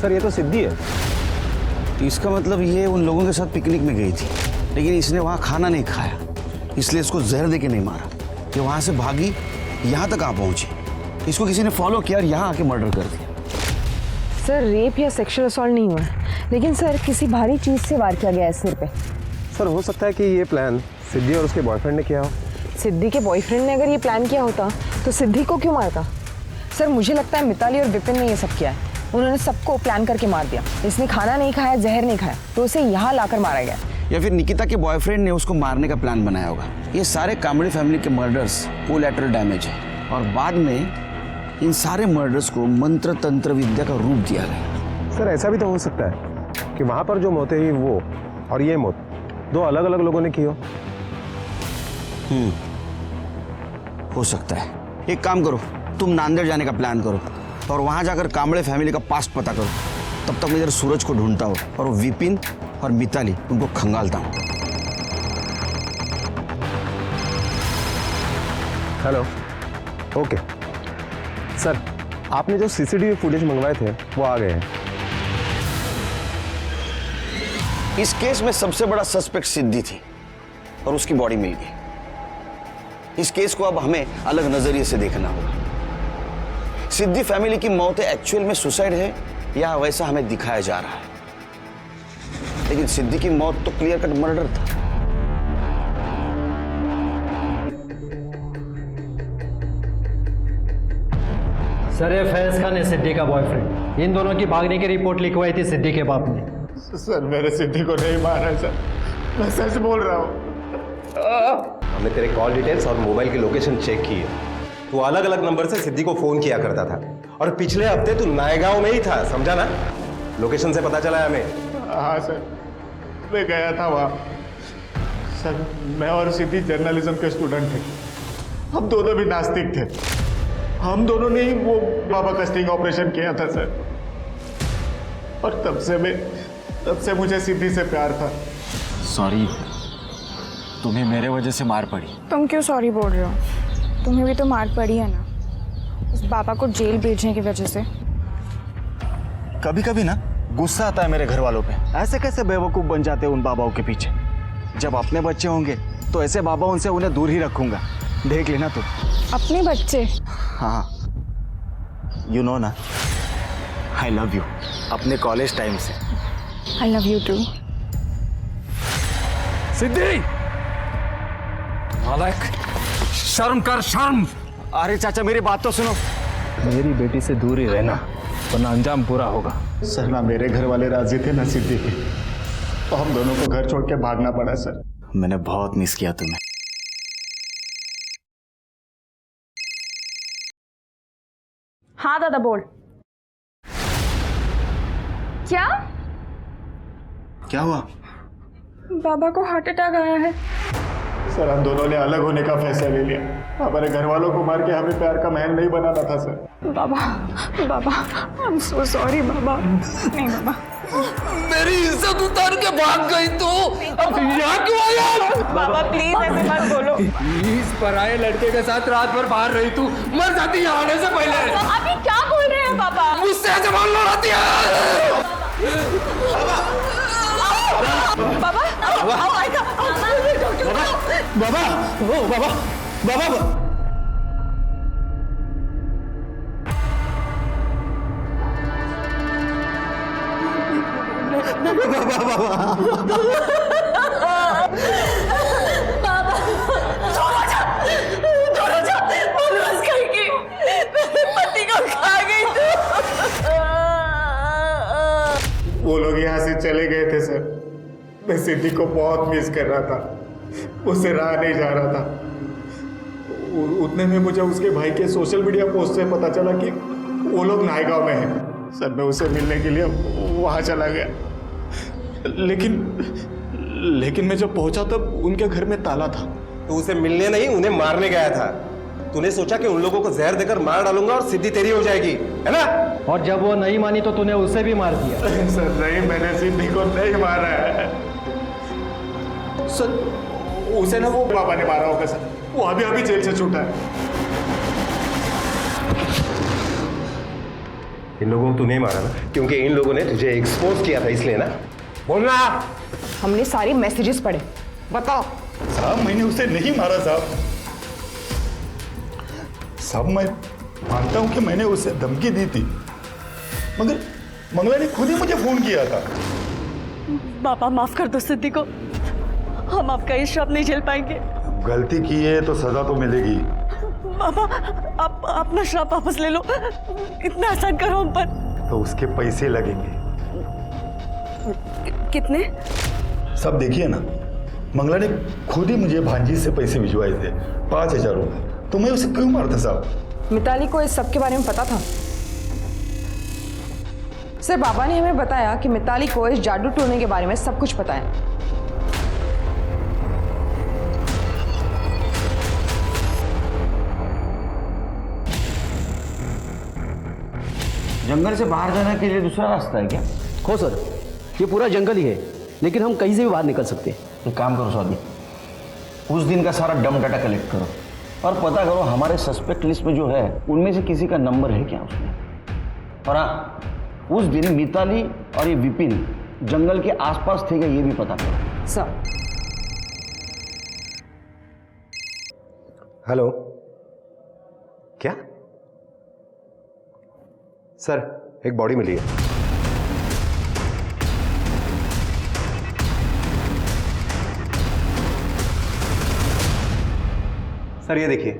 सर ये तो सिद्धि है। इसका मतलब ये उन लोगों के साथ पिकनिक में गई थी, लेकिन इसने वहाँ खाना नहीं खाया, इसलिए इसको जहर दे के नहीं मारा। ये वहाँ से भागी, यहाँ तक आ पहुँची, इसको किसी ने फॉलो किया और यहाँ आके मर्डर कर दिया। सर रेप या सेक्सुअल असॉल्ट नहीं हुआ है, लेकिन सर किसी भारी चीज से वार किया गया है सिर पे। सर हो सकता है कि ये प्लान सिद्धि और उसके बॉयफ्रेंड ने किया हो। सिद्धि के बॉयफ्रेंड ने अगर ये प्लान किया होता तो सिद्धि को क्यों मारता? सर मुझे लगता है मिताली और विपिन ने ये सब किया है। उन्होंने सबको प्लान करके मार दिया। इसने खाना नहीं खाया, जहर नहीं खाया, तो उसे यहाँ लाकर मारा गया। या फिर निकिता के बॉयफ्रेंड ने उसको मारने का प्लान बनाया होगा। ये सारे कांबड़े फैमिली के मर्डर्स कोलैटरल डैमेज है और बाद में इन सारे मर्डर्स को मंत्र तंत्र विद्या का रूप दिया गया। सर ऐसा भी तो हो सकता है कि वहां पर जो मौतें हुई वो और ये मौत दो अलग अलग लोगों ने की हो सकता है। एक काम करो, तुम नांदेड़ जाने का प्लान करो और वहां जाकर कांबड़े फैमिली का पास्ट पता करो। तब तक मैं इधर सूरज को ढूंढता हूँ और विपिन और मिताली उनको खंगालता हूँ। हेलो, ओके सर, आपने जो सीसीटीवी फुटेज मंगवाए थे वो आ गए हैं। इस केस में सबसे बड़ा सस्पेक्ट सिद्धि थी और उसकी बॉडी मिल गई। इस केस को अब हमें अलग नजरिए से देखना होगा। सिद्धि फैमिली की मौत एक्चुअल में सुसाइड है या वैसा हमें दिखाया जा रहा है, लेकिन सिद्धि की मौत तो क्लियर कट मर्डर था। सर ये फैज खान है सिद्धि का बॉयफ्रेंड। इन दोनों की भागने की रिपोर्ट लिखवाई थी सिद्धि के बाप ने। सर मेरे सिद्धि को नहीं मारा है सर, मैं सच बोल रहा हूँ। हमने तेरे कॉल डिटेल्स और मोबाइल की लोकेशन चेक की है। तू अलग अलग नंबर से सिद्धि को फोन किया करता था और पिछले हफ्ते तू नायगांव में ही था, समझा ना? लोकेशन से पता चला है हमें। हाँ सर, मैं गया था वहाँ। सर मैं और सिद्धि जर्नलिज्म के स्टूडेंट थे। हम दोनों भी नास्तिक थे। हम दोनों ने ही वो बाबा का स्टिंग ऑपरेशन किया था सर, और तब से मुझे सिद्धि से प्यार था। सॉरी, तुम्हें मेरे वजह से मार पड़ी। तुम क्यों सॉरी बोल रहे हो? तुम्हें भी तो मार पड़ी है ना, उस बाबा को जेल भेजने की वजह से। कभी कभी ना गुस्सा आता है मेरे घर वालों पे। ऐसे कैसे बेवकूफ बन जाते हैं उन बाबाओं के पीछे। जब अपने बच्चे होंगे तो ऐसे बाबा उनसे उन्हें दूर ही रखूंगा, देख लेना तुम। अपने बच्चे? हाँ, यू नो ना, आई लव यू अपने कॉलेज टाइम से। I love you too. Siddhi, मालक, शर्म कर, शर्म। अरे चाचा मेरी बात तो सुनो। मेरी बेटी से दूर ही रहना, वरना अंजाम पूरा होगा। सर ना मेरे घर वाले राजी थे ना सिद्धि के, तो हम दोनों को घर छोड़ के भागना पड़ा सर। मैंने बहुत मिस किया तुम्हें। हाँ दादा बोल। क्या हुआ? बाबा को हार्ट अटैक आया है। सर हम दोनों ने अलग होने का फैसला ले लिया। हमारे घर वालों को मार के हमें प्यार का महल नहीं बनाना था सर। बाबा आई एम सो सॉरी बाबा। नहीं बाबा, मेरी इज्जत उतार के भाग गई तू, अब यहाँ क्यों आया? बाबा प्लीज ऐसे मत बोलो। प्लीज, पराये लड़के के साथ रात भर बाहर रही तू, मर जाती यहाँ आने से पहले। आप ये क्या बोल रहे हैं बाबा? मुझसे ऐसे बोल रही है। बाबा आओ आएगा। बाबा, ओ बाबा, बाबा। वो लोग यहाँ से चले गए थे सर। मैं सिद्धि को बहुत मिस कर रहा था, उससे रहा नहीं जा रहा था। उतने में मुझे उसके भाई के सोशल मीडिया पोस्ट से पता चला कि वो लोग नायगांव में हैं। सर मैं उसे मिलने के लिए वहाँ चला गया, लेकिन मैं जब पहुंचा तब उनके घर में ताला था। तो उसे मिलने नहीं, उन्हें मारने गया था। तूने सोचा कि उन लोगों को जहर देकर मार डालूंगा और सिद्धि तेरी हो जाएगी, है ना? और जब वो नहीं मानी तो तूने उसे भी मार दिया। सर नहीं, मैंने सिद्धि को नहीं मारा है सर। उसे ना वो बाबा ने मारा होगा सर। वो अभी अभी जेल से छूटा है। इन लोगों को तू नहीं मारा ना, क्योंकि इन लोगों ने तुझे एक्सपोज किया था इसलिए ना। बोलना। हमने सारे मैसेजेस पढ़े, बताओ। साहब मैंने उसे नहीं मारा साहब। साहब मैं मानता हूं कि मैंने उसे धमकी दी थी, मगर मंगला ने खुद ही मुझे फोन किया था। पापा माफ कर दो सिद्धि को, हम आपका ये श्राप नहीं झेल पाएंगे। गलती की है तो सजा तो मिलेगी। पापा आप अपना श्राप वापस ले लो, इतना आसान करो हम पर। तो उसके पैसे लगेंगे। कितने? सब देखिए ना, मंगला ने खुद ही मुझे भांजी से पैसे भिजवाए थे, 5,000 रुपए। तो मैं उसे क्यों मारता साहब? मिताली को इस सब के बारे में पता था। सर बाबा ने हमें बताया कि मिताली को इस जादू टोने के बारे में सब कुछ पता है। जंगल से बाहर जाने के लिए दूसरा रास्ता है क्या? हो सर, ये पूरा जंगल ही है, लेकिन हम कहीं से भी बाहर निकल सकते हैं। एक काम करो स्वाति, उस दिन का सारा डम डाटा कलेक्ट करो और पता करो हमारे सस्पेक्ट लिस्ट में जो है उनमें से किसी का नंबर है क्या उसमें। और हाँ, उस दिन मिताली और ये विपिन जंगल के आसपास थे क्या ये भी पता करो। सर। हेलो, क्या सर? एक बॉडी मिली है। सर ये देखिए,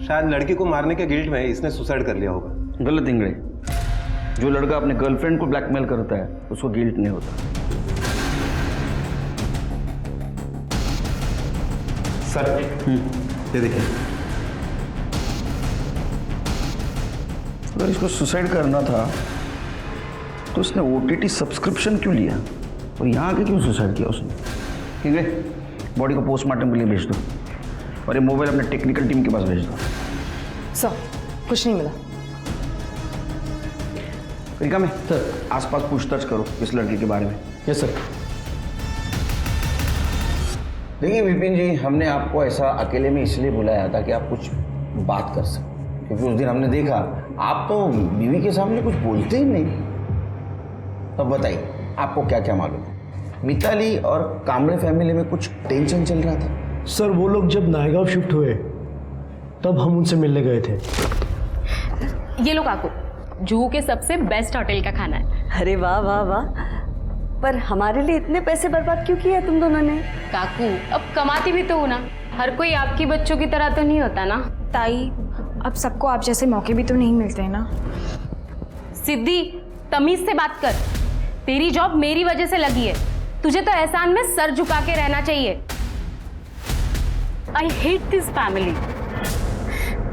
शायद लड़की को मारने के गिल्ट में इसने सुसाइड कर लिया होगा। गलत इंगड़े, जो लड़का अपने गर्लफ्रेंड को ब्लैकमेल करता है उसको गिल्ट नहीं होता। सर ये देखिए, अगर इसको सुसाइड करना था तो उसने OTT सब्सक्रिप्शन क्यों लिया और यहाँ आके क्यों सुसाइड किया उसने? ठीक है, बॉडी को पोस्टमार्टम के लिए भेज दो और ये मोबाइल अपने टेक्निकल टीम के पास भेज दो। सर कुछ नहीं मिला। तरीका में सर आसपास पूछताछ करो इस लड़की के बारे में। Yes sir. देखिए विपिन जी, हमने आपको ऐसा अकेले में इसलिए बुलाया था कि आप कुछ बात कर सकें, क्योंकि उस दिन हमने देखा आप तो बीवी के सामने कुछ बोलते ही नहीं। अब बताइए आपको क्या क्या मालूम है? मिताली और कामरे फैमिली में कुछ टेंशन चल रहा था? सर वो लोग जब नायगांव शिफ्ट हुए तब हम उनसे मिलने गए थे। ये लो काकू, जुहू के सबसे बेस्ट होटल का खाना है। अरे वाह वाह वाह, पर हमारे लिए इतने पैसे बर्बाद क्यों किए तुम दोनों ने? काकू अब कमाती भी तो हो ना, हर कोई आपकी बच्चों की तरह तो नहीं होता ना। ताई अब सबको आप जैसे मौके भी तो नहीं मिलते हैं ना। सिद्धि तमीज से बात कर, तेरी जॉब मेरी वजह से लगी है, तुझे तो एहसान में सर झुका के रहना चाहिए। I hate this family.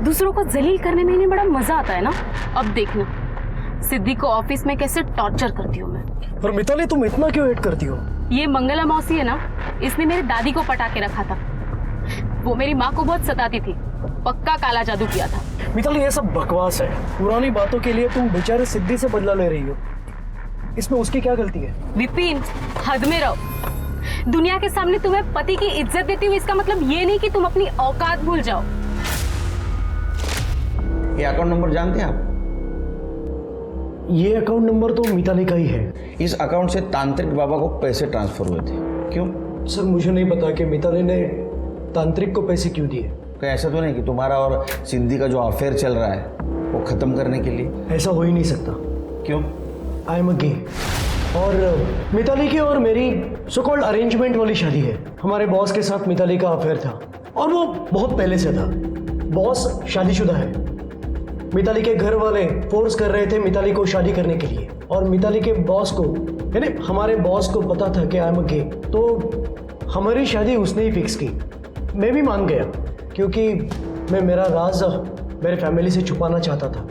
दूसरों को जलील करने में इन्हें बड़ा मजा आता है ना। अब देखना सिद्धि को ऑफिस में कैसे टॉर्चर करती हूँ मैं। पर मिताली तुम इतना क्यों हेट करती हो? ये मंगला मौसी है ना, इसने मेरी दादी को पटा के रखा था। वो मेरी माँ को बहुत सताती थी, पक्का काला जादू किया था। मिताली ये सब बकवास है, पुरानी बातों के लिए तुम बेचारे सिद्धि से बदला ले रही हो, इसमें उसकी क्या गलती है? विपिन हद में रहो, दुनिया के सामने तुम्हें पति की इज्जत देती हूँ, इसका मतलब ये नहीं कि तुम अपनी औकात भूल जाओ। ये अकाउंट नंबर जानते हैं आप? ये अकाउंट नंबर तो मिताली का ही है। इस अकाउंट से तांत्रिक बाबा को पैसे ट्रांसफर हुए थे। क्यों? सर मुझे नहीं पता कि मिताली ने तांत्रिक को पैसे क्यों दिए। क्या ऐसा तो नहीं कि तुम्हारा और सिद्धि का जो अफेयर चल रहा है वो खत्म करने के लिए? ऐसा हो ही नहीं सकता। क्यों? आई एम अ गे, और मिताली की और मेरी सो कॉल्ड अरेंजमेंट वाली शादी है। हमारे बॉस के साथ मिताली का अफेयर था और वो बहुत पहले से था। बॉस शादीशुदा है। मिताली के घर वाले फोर्स कर रहे थे मिताली को शादी करने के लिए, और मिताली के बॉस को यानी हमारे बॉस को पता था कि आई एम अ गे, तो हमारी शादी उसने ही फिक्स की। मैं भी मान गया क्योंकि मैं मेरा राज मेरे फैमिली से छुपाना चाहता था।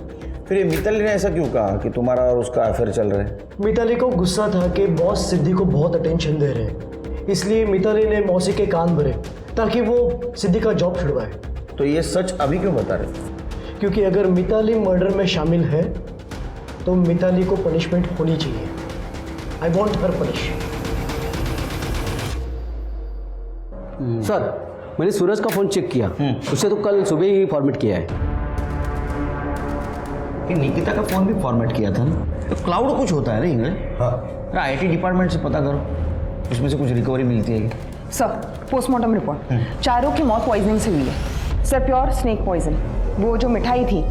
फिर ये मिताली ने ऐसा क्यों कहा कि तुम्हारा और उसका अफेयर चल रहा है? मिताली को गुस्सा था कि बॉस सिद्धि को बहुत अटेंशन दे रहे हैं, इसलिए मिताली ने मौसी के कान भरे ताकि वो सिद्धि का जॉब छुड़वाए। तो ये सच अभी क्यों बता रहे? क्योंकि अगर मिताली मर्डर में शामिल है तो मिताली को पनिशमेंट होनी चाहिए। I want her punish. Sir मैंने सूरज का फ़ोन चेक किया, उसे तो कल सुबह ही फॉर्मेट किया है। ये निकिता का फ़ोन भी फॉर्मेट किया था ना? तो क्लाउड कुछ होता है ना इंग्लैंड? हाँ, IT डिपार्टमेंट से पता करो, उसमें से कुछ रिकवरी मिलती है। सर, पोस्टमार्टम रिपोर्ट, चारों की मौत पॉइजनिंग से हुई है सर, प्योर स्नेक पॉइजन। वो जो मिठाई थी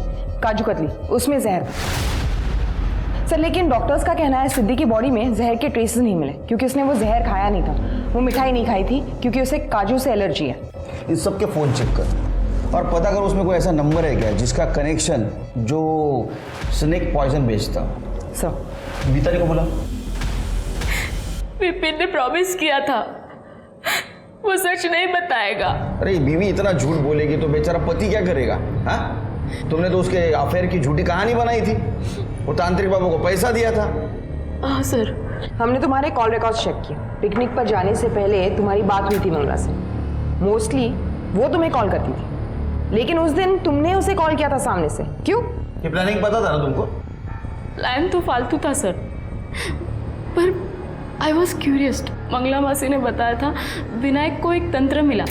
काजू कतली, उसमें जहर था सर, लेकिन डॉक्टर्स का कहना है सिद्धि की बॉडी में जहर के ट्रेसेस नहीं मिले क्योंकि उसने वो जहर खाया नहीं था, वो मिठाई नहीं खाई थी क्योंकि उसे काजू से एलर्जी है। इस सब के फ़ोन चेक कर और पता करो उसमें कोई ऐसा नंबर है क्या जिसका कनेक्शन जो स्नेक पॉइजन बेचता। सर मिताली को बोला। विपिन ने प्रॉमिस किया था वो सच नहीं बताएगा। अरे बीवी इतना झूठ बोलेगी तो बेचारा पति क्या करेगा? हाँ, तुमने तो उसके अफेयर की झूठी कहानी बनाई थी, वो तांत्रिक बाबू को पैसा दिया था। हाँ सर, हमने तुम्हारे कॉल रिकॉर्ड्स चेक किए। पिकनिक पर जाने से पहले तुम्हारी बात हुई थी मंगला से। मोस्टली वो तुम्हें कॉल करती थी, लेकिन उस दिन तुमने उसे कॉल किया था सामने से। क्यों? ये प्लानिंग पता था ना तुमको? प्लान तो फालतू था सर, पर आई वॉज क्यूरियस। मंगला मासी ने बताया था विनायक को एक तंत्र मिला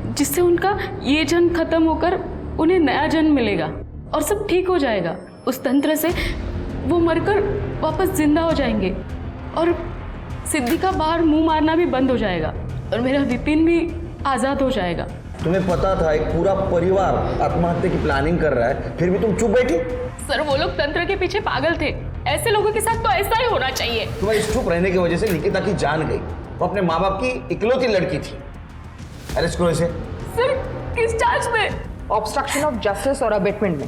जिससे उनका ये जन्म खत्म होकर उन्हें नया जन्म मिलेगा और सब ठीक हो जाएगा। उस तंत्र से वो मरकर वापस जिंदा हो जाएंगे और सिद्धि का बाहर मुंह मारना भी बंद हो जाएगा और मेरा विपिन भी आज़ाद हो जाएगा। तुम्हें पता था एक पूरा परिवार आत्महत्या की प्लानिंग कर रहा है, फिर भी तुम चुप बैठी? सर वो लोग तंत्र के पीछे पागल थे, ऐसे लोगों के साथ तो ऐसा ही होना चाहिए। तुम्हारे इस चुप रहने की वजह से निकिता की जान गई। वो अपने माँ बाप की इकलौती लड़की थी। अरेस्ट करो इसे। सर किस चार्ज में? ऑब्स्ट्रक्शन ऑफ जस्टिस और अबेटमेंट में।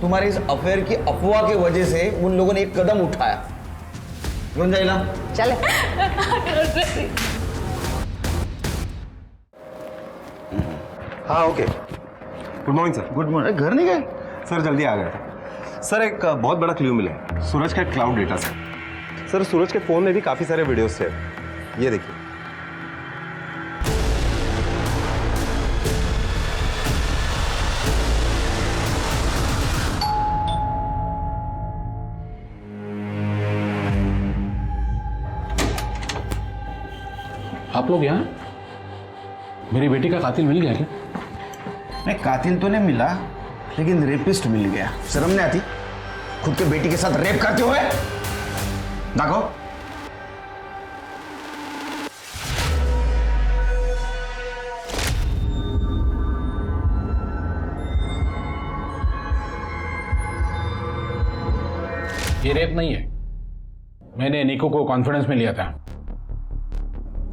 तुम्हारे इस अफेयर की अफवाह की वजह से उन लोगों ने एक कदम उठाया। गुंजाइला चले। हाँ okay, good morning sir. Good morning. घर नहीं गए सर? जल्दी आ गए सर। एक बहुत बड़ा क्लू मिला है, सूरज का क्लाउड डेटा सर। सूरज के फ़ोन में भी काफ़ी सारे वीडियोस थे, ये देखिए। आप लोग यहाँ? मेरी बेटी का कातिल मिल गया क्या? नहीं, कातिल तो नहीं मिला, लेकिन रेपिस्ट मिल गया। शर्म नहीं आती खुद के बेटी के साथ रेप करते हुए? देखो ये रेप नहीं है, मैंने निको को कॉन्फिडेंस में लिया था।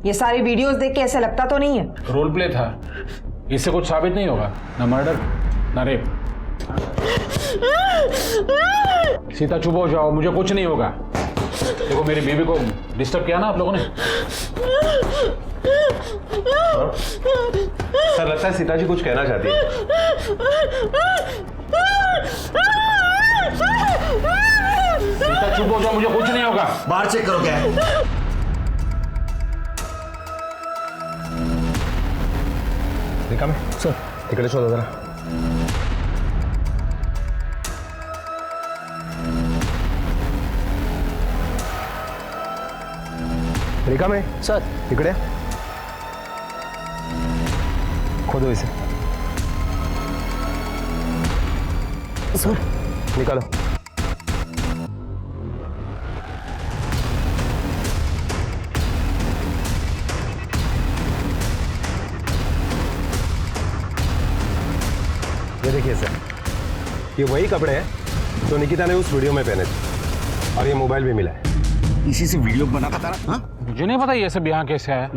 ये सारी वीडियोस देख के ऐसा लगता तो नहीं है? रोल प्ले था, इससे कुछ साबित नहीं होगा, ना मर्डर ना रेप। सीता चुप हो जाओ, मुझे कुछ नहीं होगा। देखो मेरी बीवी को डिस्टर्ब किया ना आप लोगों ने। सर लगता है सीता जी कुछ कहना चाहती है। सीता चुप हो जाओ, मुझे कुछ नहीं होगा। बाहर चेक करो क्या है। देखा मैं सर, टिकट शोधा जरा। रिका में सर इकडे खोदो इसे। सर निकालो। ये देखिए सर, ये वही कपड़े हैं जो निकिता ने उस वीडियो में पहने थे और ये मोबाइल भी मिला है। इसी से वीडियो बनाता था ना? हाँ? मुझे नहीं पता ये सब यहाँ कैसे आया।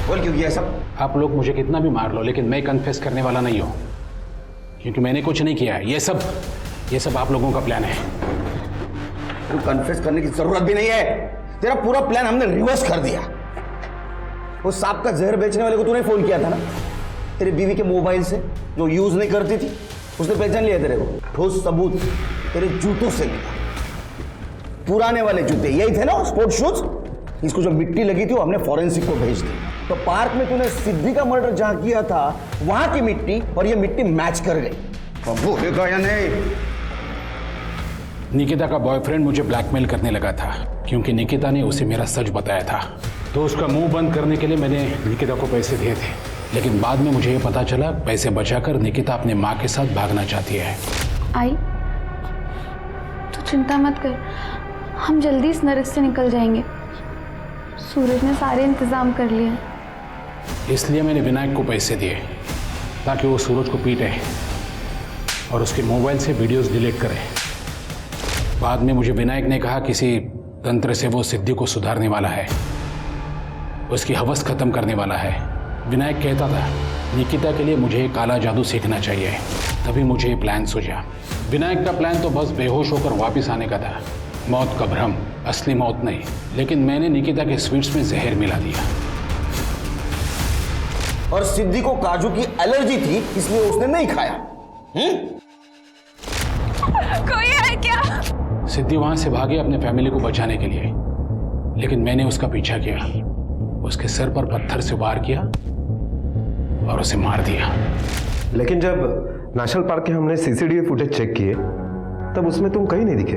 बोल क्यों किया सब? आप लोग मुझे कितना भी मार लो, लेकिन मैं कन्फेस करने वाला नहीं हूँ, क्योंकि मैंने कुछ नहीं किया। ये सब आप लोगों का प्लान है। तू कन्फेस करने की जरूरत भी नहीं है, तेरा पूरा प्लान हमने रिवर्स कर दिया। उस सांप का जहर बेचने वाले को तूने फोन किया था ना, तेरी बीवी के मोबाइल से, जो यूज नहीं करती थी, उसने पहचान लिया तेरे को। ठोस सबूत तेरे जूतों से मिला, पुराने वाले जूते यही थे ना, स्पोर्ट्स शूज। इसको जो मिट्टी लगी थी वो हमने फॉरेंसिक को भेज दी। तो पार्क में तूने सिद्धि का मर्डर जहां किया था वहां की मिट्टी और ये मिट्टी मैच कर गई। अब वो देखा या नहीं? निकिता का बॉयफ्रेंड मुझे ब्लैकमेल करने लगा था, क्योंकि निकिता ने उसे मेरा सच बताया था। तो उसका मुंह बंद करने के लिए मैंने निकिता को पैसे दिए थे। लेकिन बाद में मुझे ये पता चला पैसे बचाकर निकिता अपने माँ के साथ भागना चाहती है। आई, तू चिंता मत कर, हम जल्दी इस नरक से निकल जाएंगे। सूरज ने सारे इंतजाम कर लिए। इसलिए मैंने विनायक को पैसे दिए ताकि वो सूरज को पीटे और उसके मोबाइल से वीडियोस डिलीट करे। बाद में मुझे विनायक ने कहा किसी तंत्र से वो सिद्धि को सुधारने वाला है, उसकी हवस खत्म करने वाला है। विनायक कहता था निकिता के लिए मुझे काला जादू सीखना चाहिए, तभी मुझे ये प्लान सूझा। विनायक का प्लान तो बस बेहोश होकर वापस आने का था, मौत का भ्रम, असली मौत नहीं। लेकिन मैंने निकिता के स्वीट्स में जहर मिला दिया। और सिद्धि को काजू की एलर्जी थी, इसलिए उसने नहीं खाया। कोई है क्या? सिद्धि वहां से भागी अपने फैमिली को बचाने के लिए, लेकिन मैंने उसका पीछा किया, उसके सर पर पत्थर से वार किया और उसे मार दिया। लेकिन जब नेशनल पार्क के हमने सीसीटीवी फुटेज चेक किए तब उसमें तुम कहीं नहीं दिखे।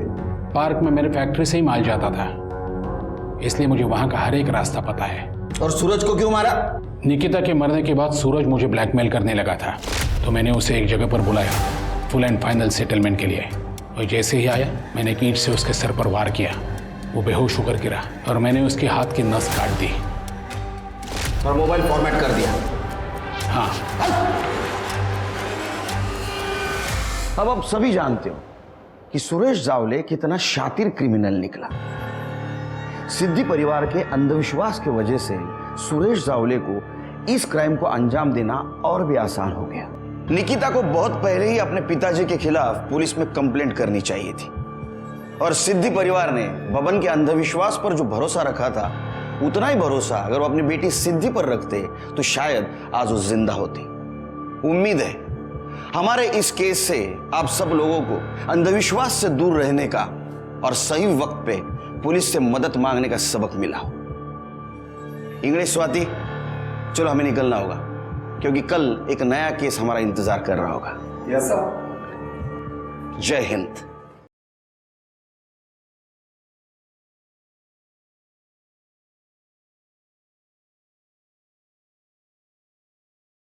पार्क में मेरे फैक्ट्री से ही माल जाता था, इसलिए मुझे वहां का हर एक रास्ता पता है। और सूरज को क्यों मारा? निकिता के मरने के बाद सूरज मुझे ब्लैकमेल करने लगा था, तो मैंने उसे एक जगह पर बुलाया फुल एंड फाइनल सेटलमेंट के लिए। और जैसे ही आया मैंने एक ईंट से उसके सर पर वार किया, वो बेहोश होकर गिरा और मैंने उसके हाथ की नस काट दी और मोबाइल फॉर्मेट कर दिया। हाँ। अब आप सभी जानते हो कि सुरेश जावले कितना शातिर क्रिमिनल निकला। सिद्धि परिवार के अंधविश्वास की वजह से सुरेश जावले को इस क्राइम को अंजाम देना और भी आसान हो गया। निकिता को बहुत पहले ही अपने पिताजी के खिलाफ पुलिस में कंप्लेंट करनी चाहिए थी, और सिद्धि परिवार ने बबन के अंधविश्वास पर जो भरोसा रखा था, उतना ही भरोसा अगर वो अपनी बेटी सिद्धि पर रखते तो शायद आज वो जिंदा होती। उम्मीद है हमारे इस केस से आप सब लोगों को अंधविश्वास से दूर रहने का और सही वक्त पे पुलिस से मदद मांगने का सबक मिला हो। इंग्लिश स्वाति, चलो हमें निकलना होगा, क्योंकि कल एक नया केस हमारा इंतजार कर रहा होगा। Yes sir. जय हिंद।